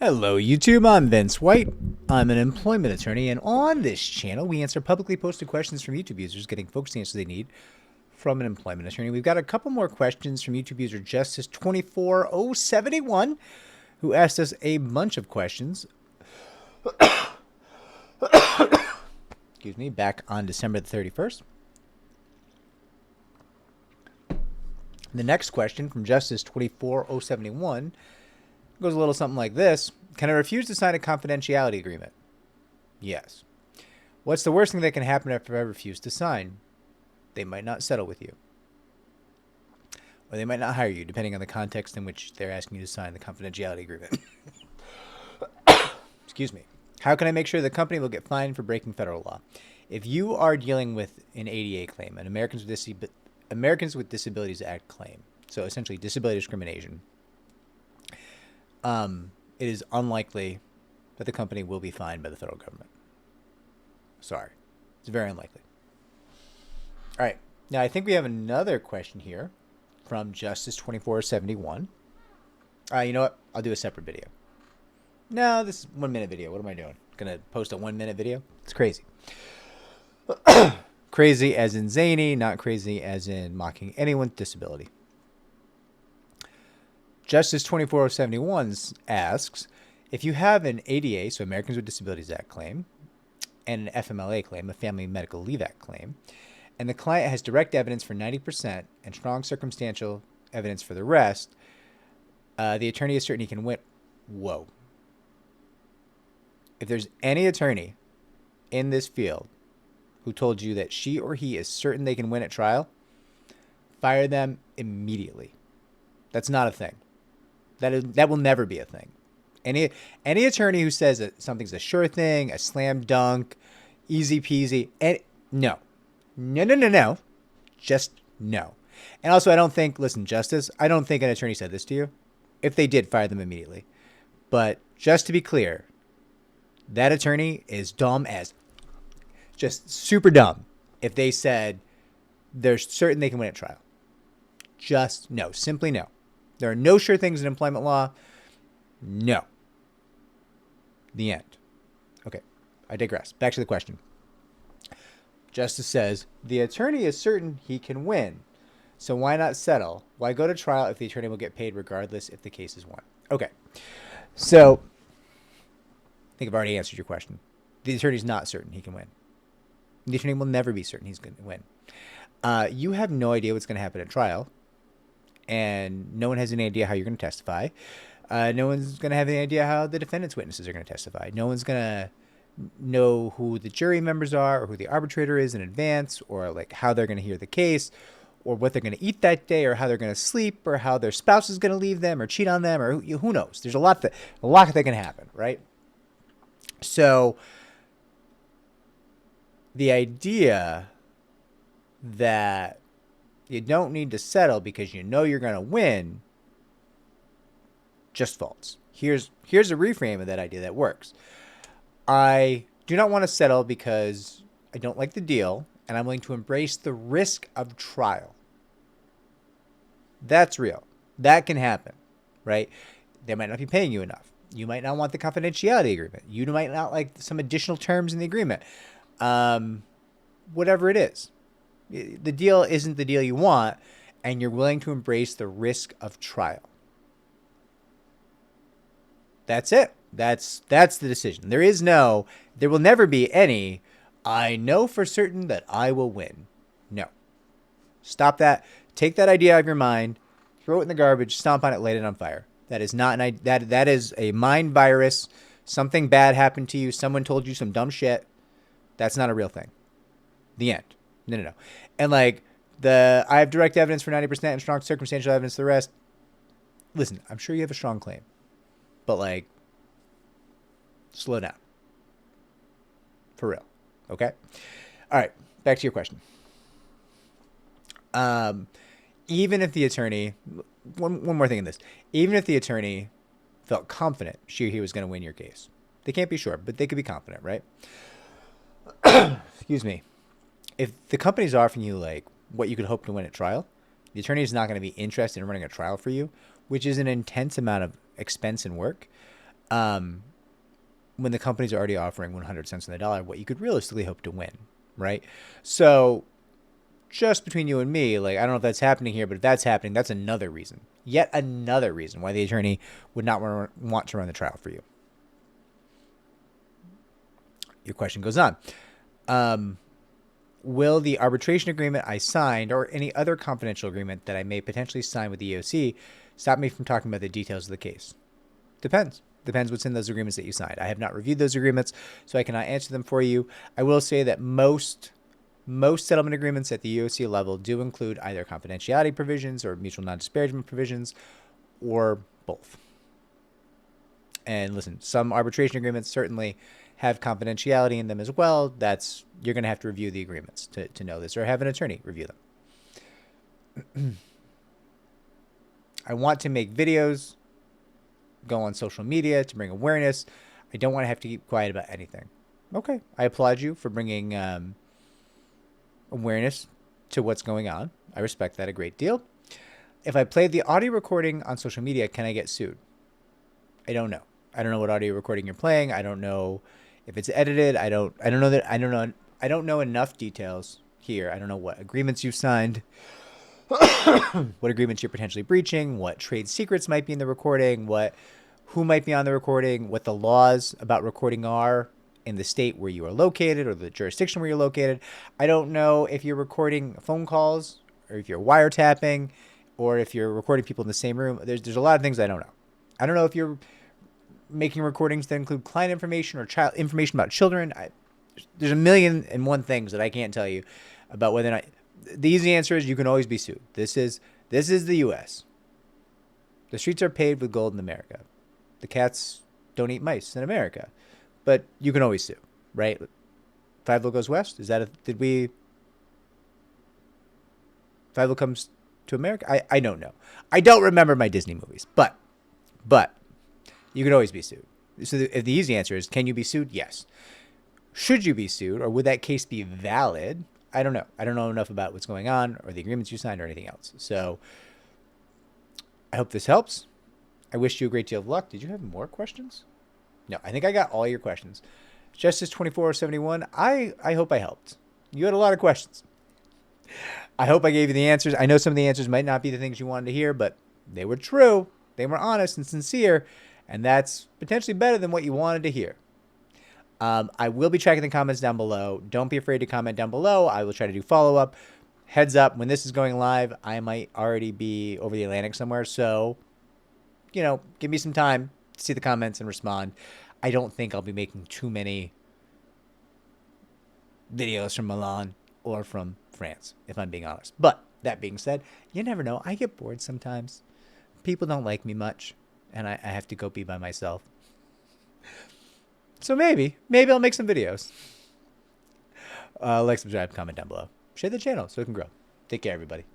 Hello YouTube, I'm Vince White. I'm an employment attorney, and on this channel we answer publicly posted questions from YouTube users, getting folks the answers they need from an employment attorney. We've got a couple more questions from YouTube user Justice24071, who asked us a bunch of questions. Excuse me, back on December the 31st. The next question from Justice24071 goes a little something like this. Can I refuse to sign a confidentiality agreement? Yes. What's the worst thing that can happen after I refuse to sign? They might not settle with you. Or they might not hire you, depending on the context in which they're asking you to sign the confidentiality agreement. Excuse me. How can I make sure the company will get fined for breaking federal law? If you are dealing with an ADA claim, an Americans with Disabilities Act claim, so essentially disability discrimination, it is unlikely that the company will be fined by the federal government. Sorry. It's very unlikely. All right. Now, I think we have another question here from Justice24071. You know what? I'll do a separate video. No, this is 1 minute video. What am I doing? Gonna post a 1 minute video? It's crazy. Crazy as in zany, not crazy as in mocking anyone with disability. Justice24071 asks, if you have an ADA, so Americans with Disabilities Act claim, and an FMLA claim, a Family Medical Leave Act claim, and the client has direct evidence for 90% and strong circumstantial evidence for the rest, the attorney is certain he can win. Whoa. If there's any attorney in this field who told you that she or he is certain they can win at trial, fire them immediately. That's not a thing. That will never be a thing. Any attorney who says that something's a sure thing, a slam dunk, easy peasy, no. Just no. And also, I don't think, listen, Justice, I don't think an attorney said this to you. If they did, fire them immediately. But just to be clear, that attorney is dumb as, just super dumb if they said they're certain they can win at trial. Just no. Simply no. There are no sure things in employment law. No. The end. Okay. I digress. Back to the question. Justice says, the attorney is certain he can win. So why not settle? Why go to trial if the attorney will get paid regardless if the case is won? Okay. So I think I've already answered your question. The attorney's not certain he can win. The attorney will never be certain he's going to win. You have no idea what's going to happen at trial. And no one has any idea how you're going to testify. No one's going to have any idea how the defendant's witnesses are going to testify. No one's going to know who the jury members are or who the arbitrator is in advance, or like how they're going to hear the case, or what they're going to eat that day, or how they're going to sleep, or how their spouse is going to leave them or cheat on them, or who knows. There's a lot that can happen, right? So the idea that you don't need to settle because you know you're going to win, just false. Here's a reframe of that idea that works. I do not want to settle because I don't like the deal, and I'm willing to embrace the risk of trial. That's real. That can happen, right? They might not be paying you enough. You might not want the confidentiality agreement. You might not like some additional terms in the agreement. Whatever it is. The deal isn't the deal you want, and you're willing to embrace the risk of trial. That's it. That's the decision. There will never be any, I know for certain that I will win. No. Stop that. Take that idea out of your mind, throw it in the garbage, stomp on it, light it on fire. That is not that is a mind virus. Something bad happened to you. Someone told you some dumb shit. That's not a real thing. The end. No. And like I have direct evidence for 90% and strong circumstantial evidence for the rest. Listen, I'm sure you have a strong claim, but like, slow down. For real. Okay. All right. Back to your question. Even if the attorney, one more thing in this, even if the attorney felt confident she or he was going to win your case, they can't be sure, but they could be confident, right? Excuse me. If the company's offering you like what you could hope to win at trial, the attorney is not going to be interested in running a trial for you, which is an intense amount of expense and work. when the companies are already offering 100 cents on the dollar, what you could realistically hope to win, right? So just between you and me, like, I don't know if that's happening here, but if that's happening, that's another reason, yet another reason why the attorney would not want to run the trial for you. Your question goes on. Will the arbitration agreement I signed or any other confidential agreement that I may potentially sign with the EEOC stop me from talking about the details of the case? Depends. Depends what's in those agreements that you signed. I have not reviewed those agreements, so I cannot answer them for you. I will say that most settlement agreements at the EEOC level do include either confidentiality provisions or mutual non-disparagement provisions, or both. And listen, some arbitration agreements certainly have confidentiality in them as well. You're going to have to review the agreements to know this, or have an attorney review them. I want to make videos, go on social media to bring awareness. I don't want to have to keep quiet about anything. Okay, I applaud you for bringing awareness to what's going on. I respect that a great deal. If I play the audio recording on social media, can I get sued? I don't know. I don't know what audio recording you're playing. I don't know if it's edited. I don't know enough details here. I don't know what agreements you've signed, what agreements you're potentially breaching, what trade secrets might be in the recording, who might be on the recording, what the laws about recording are in the state where you are located or the jurisdiction where you're located. I don't know if you're recording phone calls or if you're wiretapping or if you're recording people in the same room. There's a lot of things I don't know. I don't know if you're making recordings that include client information or child information about children. There's a million and one things that I can't tell you about whether or not. The easy answer is you can always be sued. This is the U.S. The streets are paved with gold in America. The cats don't eat mice in America. But you can always sue, right? Five Low Goes West? Five Low Comes to America? I don't know. I don't remember my Disney movies. But you can always be sued. So the easy answer is, can you be sued? Yes. Should you be sued, or would that case be valid? I don't know. I don't know enough about what's going on or the agreements you signed or anything else. So I hope this helps. I wish you a great deal of luck. Did you have more questions? No, I think I got all your questions. Justice 2471, I hope I helped. You had a lot of questions. I hope I gave you the answers. I know some of the answers might not be the things you wanted to hear, but they were true. They were honest and sincere, and that's potentially better than what you wanted to hear. I will be checking the comments down below. Don't be afraid to comment down below. I will try to do follow-up. Heads up, when this is going live, I might already be over the Atlantic somewhere, so, give me some time to see the comments and respond. I don't think I'll be making too many videos from Milan or from France, if I'm being honest. But that being said, you never know. I get bored sometimes. People don't like me much, and I have to go be by myself. So maybe I'll make some videos. Like, subscribe, comment down below. Share the channel so it can grow. Take care, everybody.